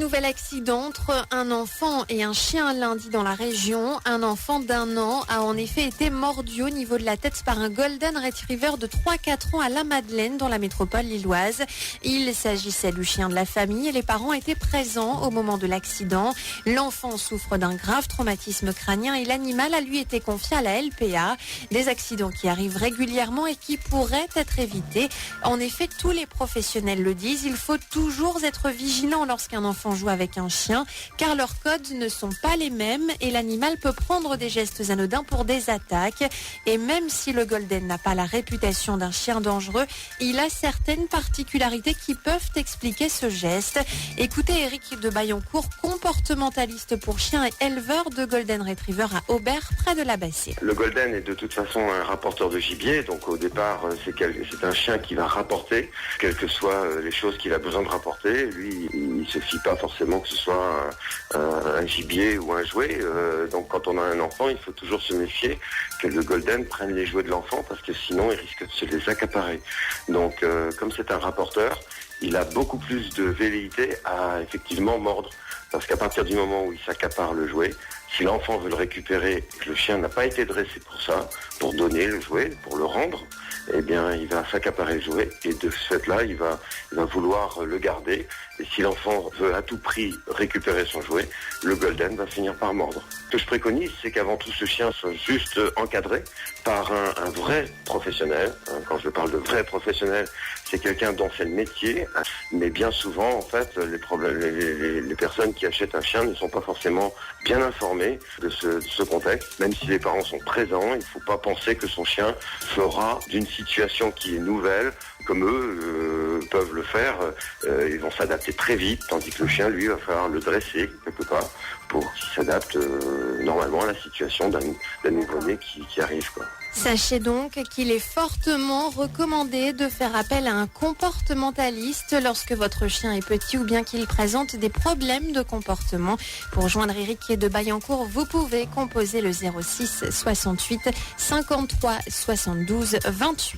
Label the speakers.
Speaker 1: nouvel accident entre un enfant et un chien lundi dans la région. Un enfant d'1 an a en effet été mordu au niveau de la tête par un Golden Retriever de 3-4 ans à la Madeleine dans la métropole lilloise. Il s'agissait du chien de la famille et les parents étaient présents au moment de l'accident. L'enfant souffre d'un grave traumatisme crânien et l'animal a lui été confié à la LPA. Des accidents qui arrivent régulièrement et qui pourraient être évités. En effet, tous les professionnels le disent, il faut toujours être vigilant lorsqu'un enfant joue avec un chien, car leurs codes ne sont pas les mêmes et l'animal peut prendre des gestes anodins pour des attaques. Et même si le Golden n'a pas la réputation d'un chien dangereux, il a certaines particularités qui peuvent expliquer ce geste. Écoutez Eric de Bayancourt, comportementaliste pour chiens et éleveur de Golden Retriever à Aubert, près de la Bassée.
Speaker 2: Le Golden est de toute façon un rapporteur de gibier, donc au départ c'est un chien qui va rapporter, quelles que soient les choses qu'il a besoin de rapporter. Lui, il ne se fie pas forcément que ce soit un gibier ou un jouet. Donc quand on a un enfant, il faut toujours se méfier que le Golden prenne les jouets de l'enfant parce que sinon il risque de se les accaparer. Donc comme c'est un rapporteur, il a beaucoup plus de velléité à effectivement mordre. Parce qu'à partir du moment où il s'accapare le jouet, si l'enfant veut le récupérer, que le chien n'a pas été dressé pour ça, pour donner le jouet, pour le rendre, eh bien, il va s'accaparer le jouet et de ce fait-là, il va vouloir le garder. Et si l'enfant veut à tout prix récupérer son jouet, le Golden va finir par mordre. Ce que je préconise, c'est qu'avant tout, ce chien soit juste encadré par un vrai professionnel. Quand je parle de vrai professionnel, c'est quelqu'un dont c'est le métier. Mais bien souvent, en fait, les personnes qui achètent un chien ne sont pas forcément bien informées de ce contexte. Même si les parents sont présents, il ne faut pas penser que son chien fera d'une situation qui est nouvelle, comme eux peuvent le faire, ils vont s'adapter très vite, tandis que le chien, lui, va falloir le dresser quelque part pour qu'il s'adapte normalement à la situation d'un nouveau-né qui arrive, quoi.
Speaker 1: Sachez donc qu'il est fortement recommandé de faire appel à un comportementaliste lorsque votre chien est petit ou bien qu'il présente des problèmes de comportement. Pour joindre Eric de Bayancourt, vous pouvez composer le 06 68 53 72 28.